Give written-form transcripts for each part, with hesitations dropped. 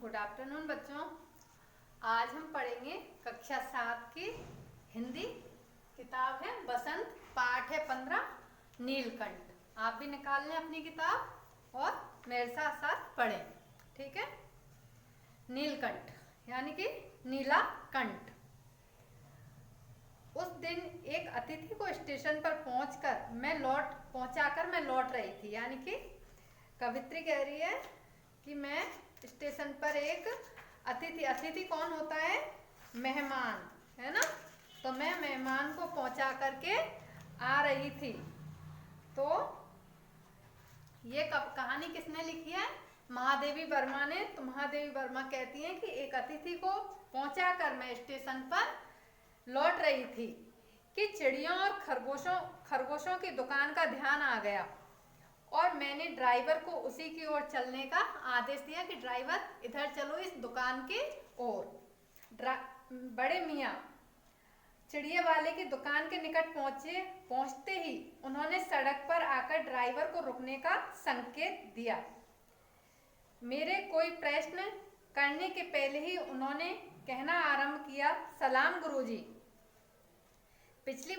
Good afternoon बच्चों। आज हम पढ़ेंगे कक्षा 7 की हिंदी। किताब है बसंत, पाठ है 15 नीलकंठ। आप भी निकाल लें अपनी किताब और मेरे साथ साथ पढ़ें, ठीक है। नीलकंठ यानी कि नीला कंठ। उस दिन एक अतिथि को स्टेशन पर पहुंचाकर मैं लौट रही थी। यानी कि कवित्री कह रही है कि मैं स्टेशन पर एक अतिथि कौन होता है? मेहमान, है ना। तो मैं मेहमान को पहुंचा करके आ रही थी। तो ये कहानी किसने लिखी है? महादेवी वर्मा ने। तो महादेवी वर्मा कहती हैं कि एक अतिथि को पहुंचाकर मैं स्टेशन पर लौट रही थी कि चिड़ियों और खरगोशों की दुकान का ध्यान आ गया और मैंने ड्राइवर को उसी की ओर चलने का आदेश दिया कि ड्राइवर इधर चलो, इस दुकान की ओर। बड़े मियाँ चिड़िया वाले की दुकान के निकट पहुंचते ही उन्होंने सड़क पर आकर ड्राइवर को रुकने का संकेत दिया। मेरे कोई प्रश्न करने के पहले ही उन्होंने कहना आरंभ किया, सलाम गुरुजी। पिछली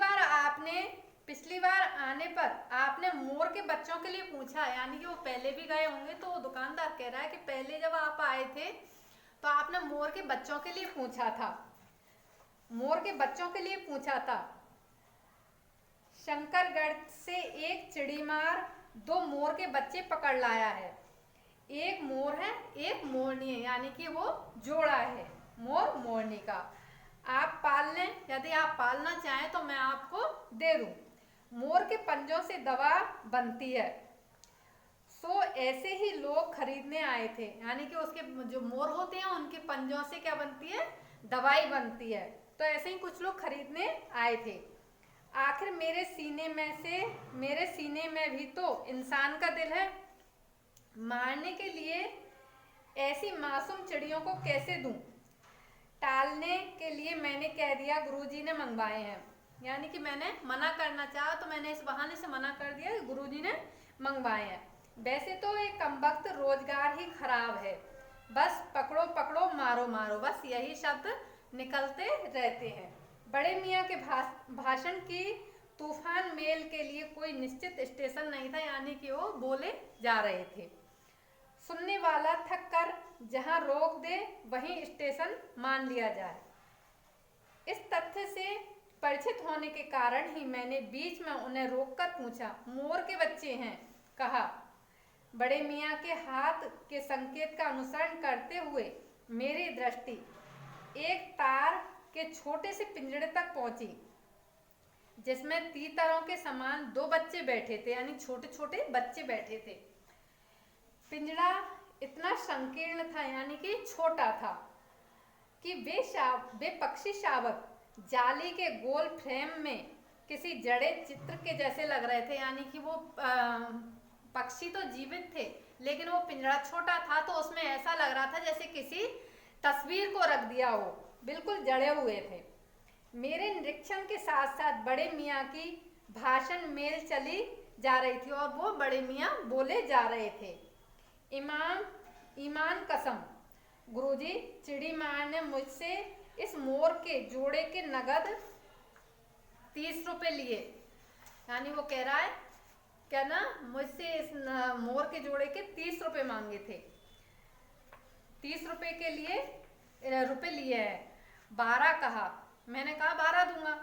बार आने पर आपने मोर के बच्चों के लिए पूछा। यानी कि वो पहले भी गए होंगे। तो वो दुकानदार कह रहा है कि पहले जब आप आए थे तो आपने मोर के बच्चों के लिए पूछा था। शंकरगढ़ से एक चिड़ीमार 2 मोर के बच्चे पकड़ लाया है। एक मोर है, एक मोरनी है। यानी कि वो जोड़ा है मोर मोरनी का। आप पाल लें, यदि आप पालना चाहें तो मैं आपको दे दूं। मोर के पंजों से दवा बनती है। सो ऐसे ही लोग खरीदने आए थे। यानी कि उसके जो मोर होते हैं उनके पंजों से क्या बनती है? दवाई बनती है। तो ऐसे ही कुछ लोग खरीदने आए थे। आखिर मेरे सीने में भी तो इंसान का दिल है। मारने के लिए ऐसी मासूम चिड़ियों को कैसे दूं? टालने के लिए मैंने कह दिया गुरुजी ने मंगवाए हैं। यानी कि मैंने मना करना चाहा तो मैंने इस बहाने से मना कर दिया कि गुरुजी ने मंगवाए हैं। वैसे तो एक कमबख्त रोजगार ही खराब है। बस पकड़ो पकड़ो, मारो मारो, बस यही शब्द निकलते रहते हैं। बड़े मियाँ के भाषण की तूफान मेल के लिए कोई निश्चित स्टेशन नहीं था। यानी कि वो बोले जा रहे थे। सुनने वाला थक कर जहां रोक दे वहीं स्टेशन मान लिया जाए। इस तथ्य से परिचित होने के कारण ही मैंने बीच में उन्हें रोककर पूछा, मोर के बच्चे हैं? कहा। बड़े मियाँ के हाथ के संकेत का अनुसरण करते हुए मेरी दृष्टि एक तार के छोटे से पिंजरे तक पहुंची जिसमें तीतरों के समान 2 बच्चे बैठे थे। यानी छोटे छोटे बच्चे बैठे थे। पिंजरा इतना संकीर्ण था, यानी कि छोटा था, कि वे पक्षी शावक जाली के गोल फ्रेम में किसी जड़े चित्र के जैसे लग रहे थे। यानी कि वो पक्षी तो जीवित थे लेकिन वो पिंजरा छोटा था तो उसमें ऐसा लग रहा था जैसे किसी तस्वीर को रख दिया हो, बिल्कुल जड़े हुए थे। मेरे निरीक्षण के साथ साथ बड़े मियाँ की भाषण मेल चली जा रही थी और वो बड़े मियाँ बोले जा रहे थे। ईमान कसम गुरुजी, चिड़ी मार ने मुझसे इस मोर के जोड़े के नगद 30 रुपए लिए। यानी वो कह रहा है क्या ना, मुझसे इस मोर के जोड़े के 30 रुपए मांगे थे। 30 रुपए के लिए रुपए लिए है। 12 कहा। मैंने कहा 12 दूंगा।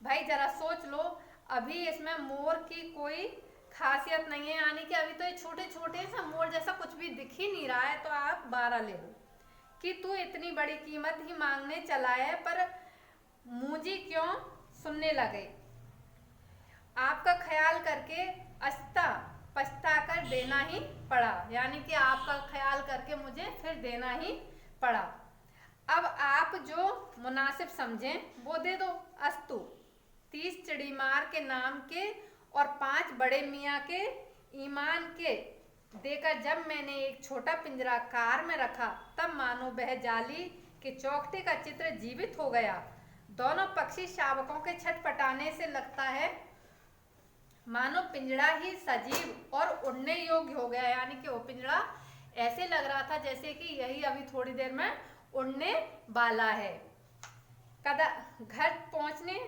भाई जरा सोच लो, अभी इसमें मोर की कोई खासियत नहीं है। यानी कि अभी तो ये छोटे छोटे से मोर जैसा कुछ भी दिख ही नहीं रहा है। तो आप 12 ले लो। कि तू इतनी बड़ी कीमत ही मांगने चला है, पर मुझे क्यों सुनने लगे? आपका ख्याल करके पछता कर देना ही पड़ा। यानी कि आपका ख्याल करके मुझे फिर देना ही पड़ा। अब आप जो मुनासिब समझें वो दे दो। अस्तु। 30 चिड़ीमार के नाम के और 5 बड़े मियाँ के ईमान के देकर जब मैंने एक छोटा पिंजरा कार में रखा तब मानो वह जाली के चौखटे का चित्र जीवित हो गया। दोनों पक्षी शावकों के छटपटाने से लगता है मानो पिंजरा ही सजीव और उड़ने योग्य हो गया। यानी कि वो पिंजरा ऐसे लग रहा था जैसे कि यही अभी थोड़ी देर में उड़ने वाला है। घर पहुंचने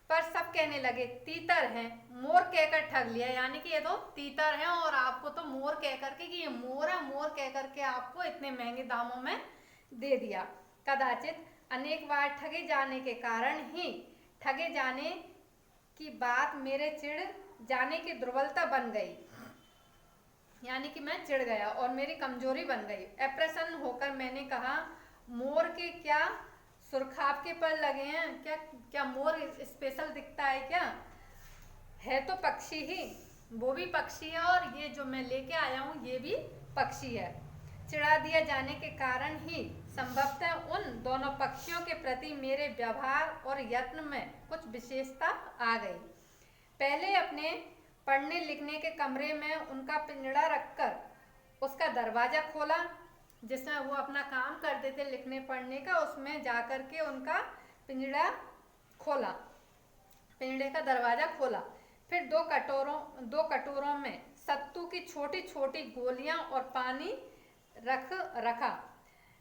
पर सब कहने लगे तीतर हैं, मोर कहकर ठग लिया। यानी कि ये तो तीतर हैं और आपको तो मोर कह करके कि ये मोर है, मोर कह करके आपको इतने महंगे दामों में दे दिया। कदाचित अनेक बार ठगे जाने के कारण ही ठगे जाने की बात मेरे चिढ़ जाने की दुर्बलता बन गई। यानी कि मैं चिढ़ गया और मेरी कमजोरी बन गई। अप्रसन्न होकर मैंने कहा, मोर के क्या सुरखाब के पर लगे हैं? क्या मोर स्पेशल दिखता है क्या? है तो पक्षी ही, वो भी पक्षी है और ये जो मैं लेके आया हूँ ये भी पक्षी है। चिढ़ा दिया जाने के कारण ही संभवतः उन दोनों पक्षियों के प्रति मेरे व्यवहार और यत्न में कुछ विशेषता आ गई। पहले अपने पढ़ने लिखने के कमरे में उनका पिंजड़ा रखकर उसका दरवाजा खोला, जिसमें वो अपना काम करते थे लिखने पढ़ने का, उसमें जाकर के उनका पिंजड़ा खोला, पिंजड़े का दरवाजा खोला। फिर दो कटोरों में सत्तू की छोटी छोटी गोलियां और पानी रखा।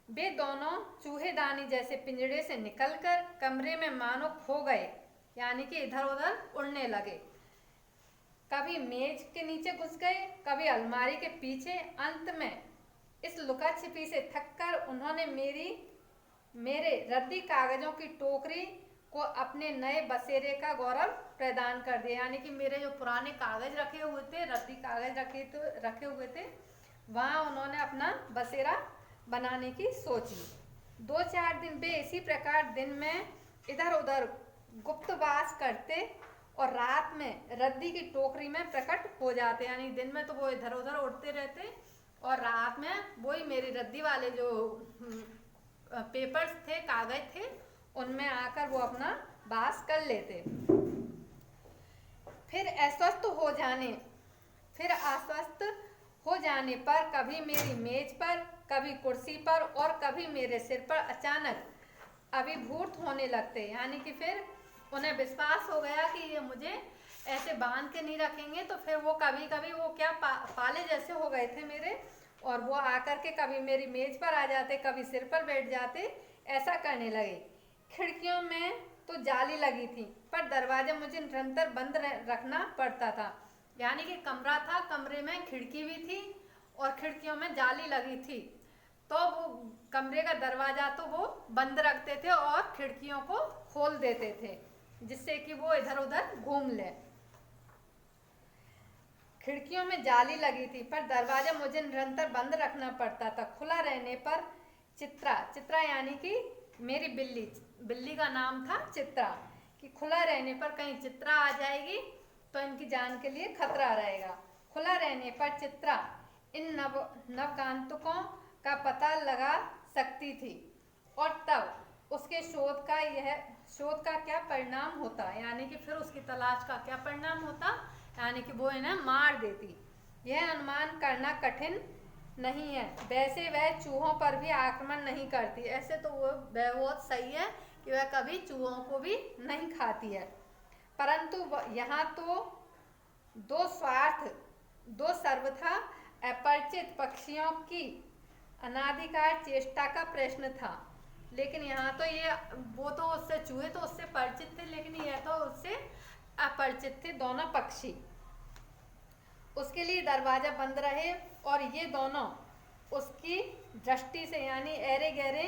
वे दोनों चूहेदानी जैसे पिंजड़े से निकलकर कमरे में मानो खो गए, यानी कि इधर उधर उड़ने लगे। कभी मेज के नीचे घुस गए, कभी अलमारी के पीछे। अंत में इस लुका छिपी से थककर उन्होंने मेरे रद्दी कागजों की टोकरी को अपने नए बसेरे का गौरव प्रदान कर दिया। यानी कि मेरे जो पुराने कागज रखे हुए थे, रद्दी कागज रखे हुए थे, वहाँ उन्होंने अपना बसेरा बनाने की सोची। 2-4 दिन वे इसी प्रकार दिन में इधर उधर गुप्तवास करते और रात में रद्दी की टोकरी में प्रकट हो जाते। यानी दिन में तो वो इधर उधर उड़ते रहते और रात में वही मेरी रद्दी वाले जो पेपर्स थे, कागज थे, उनमें आकर वो अपना वास कर लेते। फिर अस्वस्थ हो जाने पर कभी मेरी मेज पर, कभी कुर्सी पर और कभी मेरे सिर पर अचानक अभिभूत होने लगते। यानी कि फिर उन्हें विश्वास हो गया कि ये मुझे ऐसे बांध के नहीं रखेंगे, तो फिर वो कभी कभी वो क्या पाले जैसे हो गए थे मेरे, और वो आकर के कभी मेरी मेज पर आ जाते, कभी सिर पर बैठ जाते, ऐसा करने लगे। खिड़कियों में तो जाली लगी थी, पर दरवाजा मुझे निरंतर बंद रखना पड़ता था। यानी कि कमरा था, कमरे में खिड़की भी थी और खिड़कियों में जाली लगी थी, तो वो कमरे का दरवाजा तो वो बंद रखते थे और खिड़कियों को खोल देते थे, जिससे कि वो इधर उधर घूम ले। खिड़कियों में जाली लगी थी, पर दरवाजा मुझे निरंतर बंद रखना पड़ता था। खुला रहने पर चित्रा यानी कि मेरी बिल्ली का नाम था चित्रा, कि खुला रहने पर कहीं चित्रा आ जाएगी तो इनकी जान के लिए खतरा रहेगा। खुला रहने पर चित्रा इन नवगंतुकों का पता लगा सकती थी और तब उसके शोध का क्या परिणाम होता, यानी कि फिर उसकी तलाश का क्या परिणाम होता, यानी कि वो इन्हें मार देती। यह अनुमान करना कठिन नहीं है। वैसे वह चूहों पर भी आक्रमण नहीं करती। ऐसे तो वह बहुत सही है कि वह कभी चूहों को भी नहीं खाती है, परंतु यहाँ तो दो सर्वथा अपरिचित पक्षियों की अनाधिकार चेष्टा का प्रश्न था। लेकिन यहाँ तो वो तो उससे चूहे तो उससे परिचित थे, लेकिन यह तो उससे अपरिचित थे दोनों पक्षी। उसके लिए दरवाजा बंद रहे और ये दोनों उसकी दृष्टि से, यानी ऐरे गहरे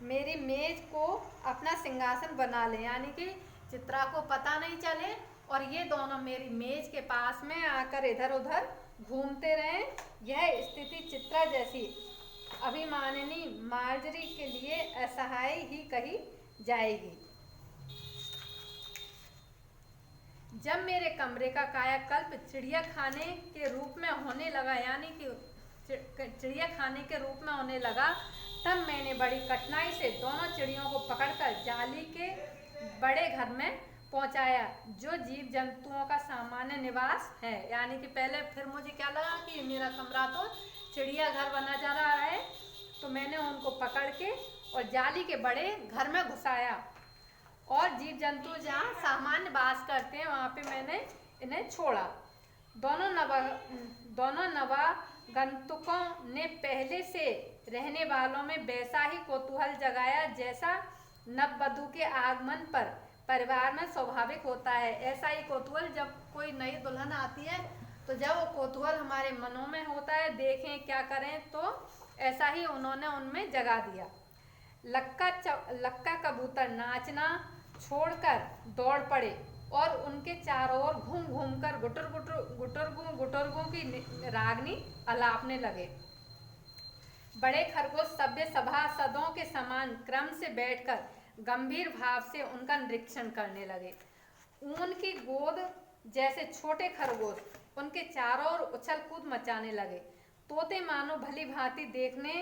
मेरी मेज को अपना सिंहासन बना ले, यानी कि चित्रा को पता नहीं चले और ये दोनों मेरी मेज के पास में आकर इधर उधर घूमते रहे। यह स्थिति चित्रा जैसी अभिमानिनी मार्जरी के लिए असहाय ही कही जाएगी। जब मेरे कमरे का कायाकल्प चिड़िया खाने के रूप में होने लगा, यानी कि चिड़िया खाने के रूप में होने लगा, तब मैंने बड़ी कठिनाई से दोनों चिड़ियों को पकड़कर जाली के बड़े घर में पहुंचाया, जो जीव जंतुओं का सामान्य निवास है। यानी कि पहले फिर मुझे क्या लगा कि मेरा कमरा तो चिड़िया घर बना जा रहा है, तो मैंने उनको पकड़ के और जाली के बड़े घर में घुसाया और जीव जंतु जहाँ सामान्य वास करते हैं वहाँ पे मैंने इन्हें छोड़ा। दोनों गंतुकों ने पहले से रहने वालों में वैसा ही कौतूहल जगाया जैसा नववधू के आगमन पर परिवार में स्वाभाविक होता है। ऐसा ही कौतूहल जब कोई नई दुल्हन आती है तो जब वो कौतूहल हमारे मनों में होता है, देखें क्या करें, तो ऐसा ही उन्होंने उनमें जगा दिया। लक्का कबूतर नाचना छोड़कर दौड़ पड़े और उनके चारों ओर घूम घूम कर गुटुरगू की रागनी अलापने लगे। बड़े खरगोश सभ्य सभासदों के समान क्रम से बैठकर गंभीर भाव से उनका निरीक्षण करने लगे। ऊन की गोद जैसे छोटे खरगोश उनके चारों ओर उछल कूद मचाने लगे। तोते मानो भली भांति देखने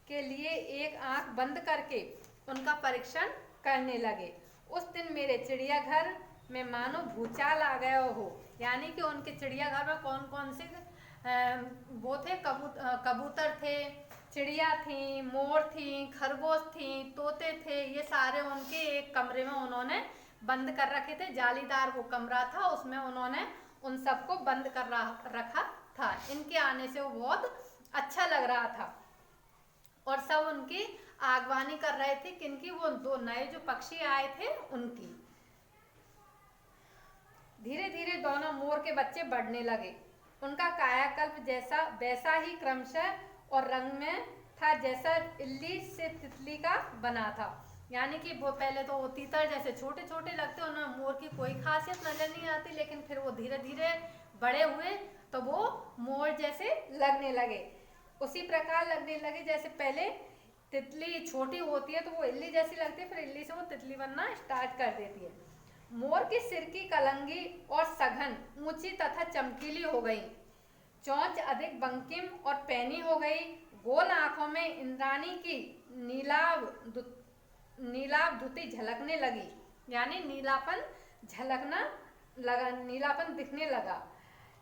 के लिए एक आंख बंद करके उनका परीक्षण करने लगे। उस दिन मेरे चिड़ियाघर में मानो भूचाल आ गया हो। यानी कि उनके चिड़ियाघर में कौन कौन से वो थे, कबूतर थे, चिड़िया थी, मोर थी, खरगोश थी, तोते थे, ये सारे उनके एक कमरे में उन्होंने बंद कर रखे थे। जालीदार वो कमरा था, उसमें उन्होंने उन सबको बंद कर रखा था। इनके आने से वो बहुत अच्छा लग रहा था और सब उनकी आगवानी कर रहे थे। किनकी? वो दो नए जो पक्षी आए थे उनकी। धीरे धीरे दोनों मोर के बच्चे बढ़ने लगे। उनका कायाकल्प जैसा वैसा ही क्रमशः और रंग में था जैसा इल्ली से तितली का बना था। यानी कि वो पहले तो वो तीतर जैसे छोटे छोटे लगते, उनमें मोर की कोई खासियत नजर नहीं आती, लेकिन फिर वो धीरे धीरे बड़े हुए तो वो मोर जैसे लगने लगे। उसी प्रकार लगने लगे जैसे पहले तितली छोटी होती है तो वो इल्ली जैसी लगती है, फिर इल्ली से वो तितली बनना स्टार्ट कर देती है। मोर के सिर की कलंगी और सघन ऊंची तथा चमकीली हो गई। चोंच अधिक बंकिम और पैनी हो गई। गोल आंखों में इंद्राणी की नीलाभ धुती झलकने लगी। यानी नीलापन झलकना लगा, नीलापन दिखने लगा।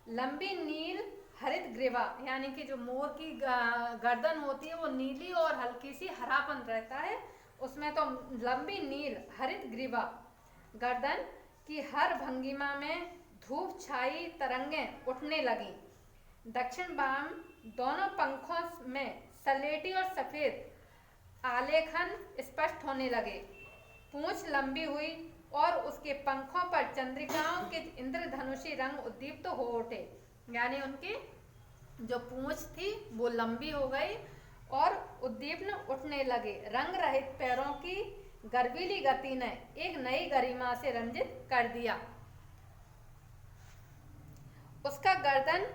लंबी नील हरित ग्रीवा, यानी कि जो मोर की गर्दन होती है वो नीली और हल्की सी हरापन रहता है उसमें, तो लंबी नील हरित ग्रीवा गर्दन की हर भंगिमा में धूप छाई तरंगें उठने लगी। दक्षिण वाम दोनों पंखों में सलेटी और सफेद आलेखन स्पष्ट होने लगे। पूंछ लंबी हुई और उसके पंखों पर चंद्रिकाओं के इंद्रधनुषी रंग उद्दीप्त हो उठे। यानी उनकी जो पूंछ थी वो लंबी हो गई और उद्दीपन उठने लगे। रंग रहित पैरों की गर्वीली गति ने एक नई गरिमा से रंजित कर दिया। उसका गर्दन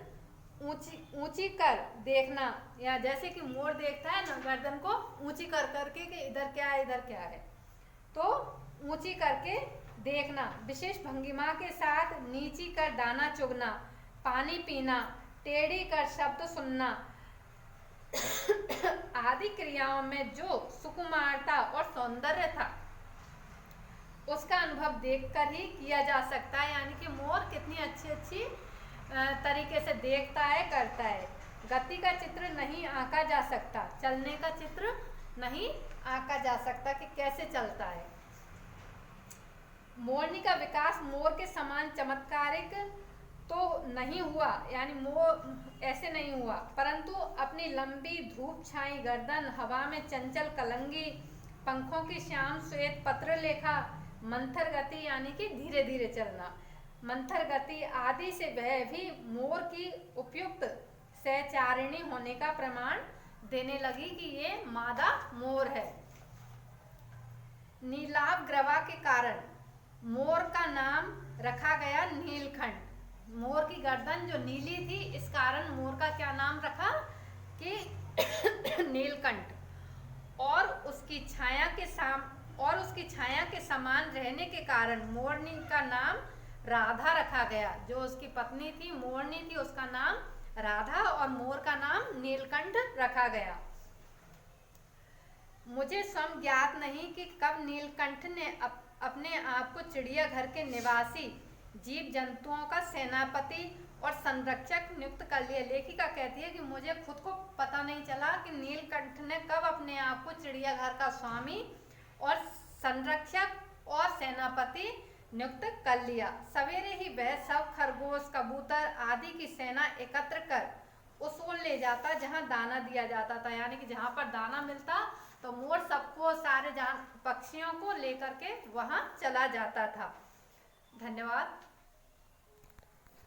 ऊंची कर देखना, या जैसे कि मोर देखता है ना गर्दन को ऊंची कर करके कि इधर क्या है इधर क्या है, तो ऊंची करके देखना। विशेष भंगिमा के साथ नीची कर दाना चुगना, पानी पीना, टेढ़ी कर शब्द सुनना आदि क्रियाओं में जो सुकुमारता और सौंदर्य था उसका अनुभव देखकर ही किया जा सकता है। यानी कि मोर कितनी अच्छी तरीके से देखता है, करता है। गति का चित्र नहीं आंका जा सकता, चलने का चित्र नहीं आंका जा सकता कि कैसे चलता है। मोरनी का विकास मोर के समान चमत्कारिक तो नहीं हुआ, यानी मोर ऐसे नहीं हुआ, परंतु अपनी लंबी धूप छाई गर्दन, हवा में चंचल कलंगी, पंखों की श्याम श्वेत पत्र लेखा मंथर गति, यानी कि धीरे धीरे चलना, मंथर गति आदि से वह भी मोर की उपयुक्त सहचारिणी होने का प्रमाण देने लगी कि ये मादा मोर है। नीलाभ ग्रवा के कारण मोर का नाम रखा गया नीलकंठ। मोर की गर्दन जो नीली थी इस कारण मोर का क्या नाम रखा कि नीलकंठ। और उसकी छाया के समान रहने के कारण मोरनी का नाम राधा रखा गया। जो उसकी पत्नी थी मोरनी थी उसका नाम राधा और मोर का नाम नीलकंठ रखा गया। मुझे स्वयं ज्ञात नहीं कि कब नीलकंठ ने अपने आप को चिड़ियाघर के निवासी जीव जंतुओं का सेनापति और संरक्षक नियुक्त कर लिया। लेखिका कहती है कि मुझे खुद को पता नहीं चला कि नीलकंठ ने कब अपने आप को चिड़ियाघर का स्वामी और संरक्षक और सेनापति नियुक्त कर लिया। सवेरे ही वह सब खरगोश, कबूतर आदि की सेना एकत्र कर उस ओर ले जाता जहाँ दाना दिया जाता था, यानी कि जहाँ पर दाना मिलता तो मोर सबको, सारे जान पक्षियों को लेकर के वहाँ चला जाता था। धन्यवाद।